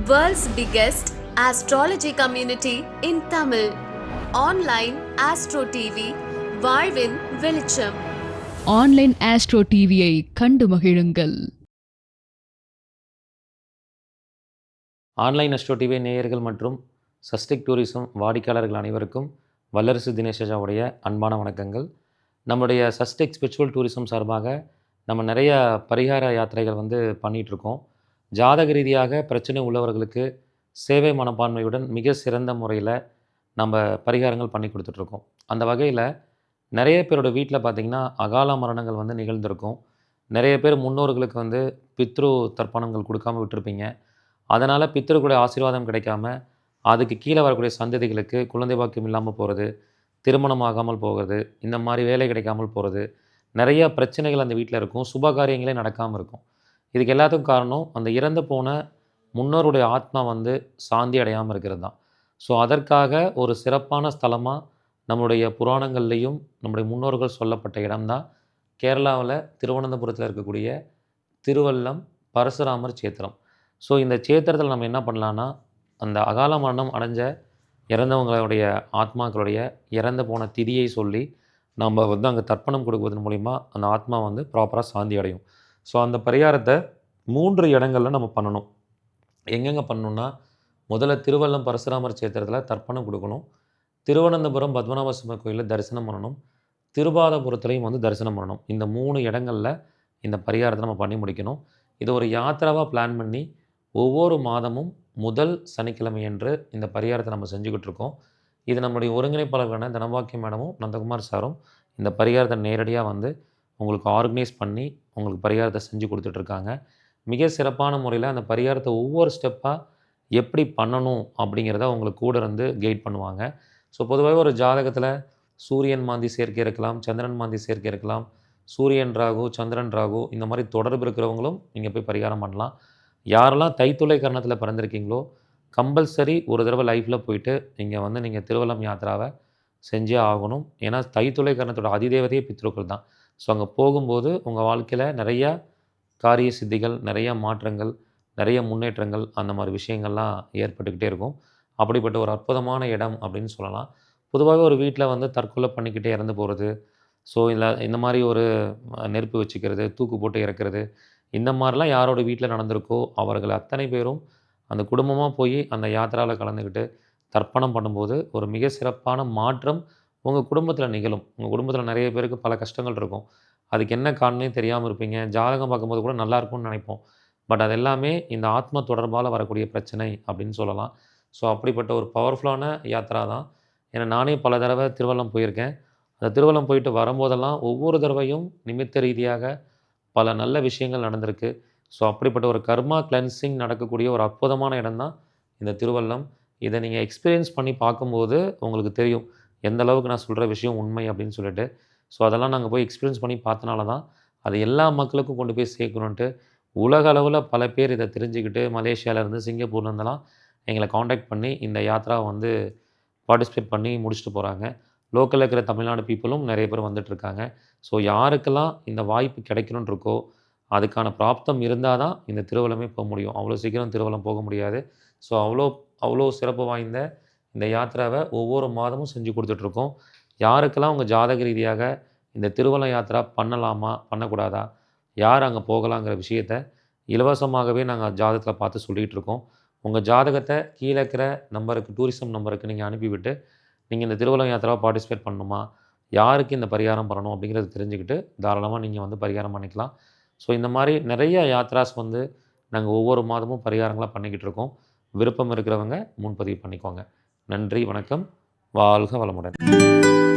World's biggest astrology community in Tamil. Online Astro TV, வாழ்வின் வெளிச்சம். Online astro டிவியை கண்டு மகிழுங்கள். ஆன்லைன் அஸ்ட்ரோ டிவி நேயர்கள் மற்றும் சஸ்டிக் டூரிசம் வாடிக்கையாளர்கள் அனைவருக்கும் வல்லரசு தினேஷாவுடைய அன்பான வணக்கங்கள். நம்முடைய சஸ்டிக் ஸ்பிரிச்சுவல் டூரிசம் சார்பாக நம்ம நிறைய பரிகார யாத்திரைகள் பண்ணிகிட்ருக்கோம். ஜாதக ரீதியாக பிரச்சனை உள்ளவர்களுக்கு சேவை மனப்பான்மையுடன் மிக சிறந்த முறையில் நம்ம பரிகாரங்கள் பண்ணி கொடுத்துட்ருக்கோம். அந்த வகையில் நிறைய பேரோட வீட்டில் பார்த்திங்கன்னா அகால மரணங்கள் நிகழ்ந்திருக்கும். நிறைய பேர் முன்னோர்களுக்கு பித்ரு தர்ப்பணங்கள் கொடுக்காமல் விட்டுருப்பீங்க. அதனால் பித்ருக்குடைய ஆசீர்வாதம் கிடைக்காம அதுக்கு கீழே வரக்கூடிய சந்ததிகளுக்கு குழந்தை பாக்கியம் இல்லாமல் போகிறது, திருமணம் ஆகாமல் போகிறது, இந்த மாதிரி வேலை கிடைக்காமல் போகிறது, நிறைய பிரச்சனைகள் அந்த வீட்டில் இருக்கும். சுபகாரியங்களே நடக்காமல் இருக்கும். இதுக்கு எல்லாத்துக்கும் காரணம் அந்த இறந்து போன முன்னோருடைய ஆத்மா சாந்தி அடையாமல் இருக்கிறது தான். ஸோ அதற்காக ஒரு சிறப்பான ஸ்தலமாக நம்முடைய புராணங்கள்லேயும் நம்முடைய முன்னோர்கள் சொல்லப்பட்ட இடம்தான் கேரளாவில் திருவனந்தபுரத்தில் இருக்கக்கூடிய திருவல்லம் பரசுராமர் சேத்திரம். ஸோ இந்த சேத்திரத்தில் நம்ம என்ன பண்ணலான்னா, அந்த அகால மரணம் அடைஞ்ச இறந்தவங்களுடைய ஆத்மாக்களுடைய இறந்து போன திதியை சொல்லி நம்ம அங்கே தர்ப்பணம் கொடுக்குவதன் மூலிமா அந்த ஆத்மா ப்ராப்பராக சாந்தி அடையும். ஸோ அந்த பரிகாரத்தை 3 இடங்களில் நம்ம பண்ணணும். எங்கெங்கே பண்ணணுன்னா, முதல்ல திருவல்லம் பரசுராமர் சேத்திரத்தில் தர்ப்பணம் கொடுக்கணும். திருவனந்தபுரம் பத்மநாப சுவாமி கோயிலில் தரிசனம் பண்ணணும். திருபாதபுரத்துலையும் தரிசனம் பண்ணணும். இந்த 3 இடங்களில் இந்த பரிகாரத்தை நம்ம பண்ணி முடிக்கணும். இது ஒரு யாத்திராவாக பிளான் பண்ணி ஒவ்வொரு மாதமும் முதல் சனிக்கிழமையன்று இந்த பரிகாரத்தை நம்ம செஞ்சுக்கிட்டு இருக்கோம். இது நம்முடைய ஒருங்கிணைப்பாளர்களான தனபாக்கியம் மேடமும் நந்தகுமார் சாரும் இந்த பரிகாரத்தை நேரடியாக உங்களுக்கு ஆர்கனைஸ் பண்ணி உங்களுக்கு பரிகாரத்தை செஞ்சு கொடுத்துட்ருக்காங்க. மிக சிறப்பான முறையில் அந்த பரிகாரத்தை ஒவ்வொரு ஸ்டெப்பாக எப்படி பண்ணணும் அப்படிங்கிறத உங்களுக்கு கூட இருந்து கைட் பண்ணுவாங்க. ஸோ பொதுவாக ஒரு ஜாதகத்தில் சூரியன் மாந்தி சேர்க்கை இருக்கலாம், சந்திரன் மாந்தி சேர்க்கை இருக்கலாம், சூரியன் ராகு, சந்திரன் ராகு, இந்த மாதிரி தொடர்பு இருக்கிறவங்களும் நீங்கள் போய் பரிகாரம் பண்ணலாம். யாரெல்லாம் தைத்துளை கரணத்தில் பிறந்திருக்கீங்களோ கம்பல்சரி ஒரு தடவை லைஃப்பில் போயிட்டு நீங்கள் திருவல்லம் யாத்திராவை செஞ்சே ஆகணும். ஏன்னா தைத்துளை கரணத்தோட அதிதேவதையே பித்ருக்கள் தான். ஸோ அங்கே போகும்போது உங்கள் வாழ்க்கையில் நிறையா காரிய சித்திகள், நிறையா மாற்றங்கள், நிறைய முன்னேற்றங்கள், அந்த மாதிரி விஷயங்கள்லாம் ஏற்பட்டுக்கிட்டே இருக்கும். அப்படிப்பட்ட ஒரு அற்புதமான இடம் அப்படின்னு சொல்லலாம். பொதுவாகவே ஒரு வீட்டில் தற்கொலை பண்ணிக்கிட்டே இறந்து போகிறது, ஸோ இல்லை இந்த மாதிரி ஒரு நெருப்பு வச்சுக்கிறது, தூக்கு போட்டு இறக்கிறது, இந்த மாதிரிலாம் யாரோட வீட்டில் நடந்திருக்கோ அவர்கள் அத்தனை பேரும் அந்த குடும்பமாக போய் அந்த யாத்திராவில் கலந்துக்கிட்டு தர்ப்பணம் பண்ணும்போது ஒரு மிக சிறப்பான மாற்றம் உங்கள் குடும்பத்தில் நிகழும். உங்கள் குடும்பத்தில் நிறைய பேருக்கு பல கஷ்டங்கள் இருக்கும். அதுக்கு என்ன காரணமே தெரியாமல் இருப்பீங்க. ஜாதகம் பார்க்கும்போது கூட நல்லாயிருக்கும்னு நினைப்போம். பட் அது எல்லாமே இந்த ஆத்ம தொடர்பால் வரக்கூடிய பிரச்சனை அப்படின்னு சொல்லலாம். ஸோ அப்படிப்பட்ட ஒரு பவர்ஃபுல்லான யாத்திரா தான். ஏன்னா நானே பல தடவை திருவல்லம் போயிருக்கேன். அந்த திருவல்லம் போயிட்டு வரும்போதெல்லாம் ஒவ்வொரு தடவையும் நிமித்த ரீதியாக பல நல்ல விஷயங்கள் நடந்திருக்கு. ஸோ அப்படிப்பட்ட ஒரு கர்மா கிளென்சிங் நடக்கக்கூடிய ஒரு அற்புதமான இடம் தான் இந்த திருவல்லம். இதை நீங்கள் எக்ஸ்பீரியன்ஸ் பண்ணி பார்க்கும்போது உங்களுக்கு தெரியும் எந்த அளவுக்கு நான் சொல்கிற விஷயம் உண்மை அப்படின்னு சொல்லிட்டு. ஸோ அதெல்லாம் நாங்கள் போய் எக்ஸ்பீரியன்ஸ் பண்ணி பார்த்தனால தான் அது எல்லா மக்களுக்கும் கொண்டு போய் சேர்க்கணுன்ட்டு உலக அளவில் பல பேர் இதை தெரிஞ்சுக்கிட்டு மலேசியாவிலேருந்து சிங்கப்பூர்லேருந்துலாம் எங்களை காண்டாக்ட் பண்ணி இந்த யாத்திராவை பார்ட்டிசிபேட் பண்ணி முடிச்சுட்டு போகிறாங்க. லோக்கலில் இருக்கிற தமிழ்நாடு பீப்புளும் நிறைய பேர் வந்துட்டுருக்காங்க. ஸோ யாருக்கெல்லாம் இந்த வாய்ப்பு கிடைக்கணுன்னு இருக்கோ அதுக்கான பிராப்தம் இருந்தால் தான் இந்த திருவல்லமே போக முடியும். அவ்வளோ சீக்கிரம் திருவல்லம் போக முடியாது. ஸோ அவ்வளோ சிறப்பு வாய்ந்த இந்த யாத்திராவை ஒவ்வொரு மாதமும் செஞ்சு கொடுத்துட்ருக்கோம். யாருக்கெல்லாம் உங்கள் ஜாதக ரீதியாக இந்த திருவல்லம் யாத்திரா பண்ணலாமா பண்ணக்கூடாதா, யார் அங்கே போகலாங்கிற விஷயத்தை இலவசமாகவே நாங்கள் ஜாதகத்தில் பார்த்து சொல்லிகிட்டு இருக்கோம். உங்கள் ஜாதகத்தை கீழே இருக்கிற நம்பருக்கு, டூரிசம் நம்பருக்கு நீங்கள் அனுப்பிவிட்டு நீங்கள் இந்த திருவல்லம் யாத்திராவை பார்ட்டிசிபேட் பண்ணணுமா, யாருக்கு இந்த பரிகாரம் பண்ணணும் அப்படிங்கிறத தெரிஞ்சுக்கிட்டு தாராளமாக நீங்கள் பரிகாரம் பண்ணிக்கலாம். ஸோ இந்த மாதிரி நிறைய யாத்ராஸ் நாங்கள் ஒவ்வொரு மாதமும் பரிகாரங்களாக பண்ணிக்கிட்டு இருக்கோம். விருப்பம் இருக்கிறவங்க முன்பதிவு பண்ணிக்கோங்க. நன்றி, வணக்கம், வாழ்க வளமுடன்.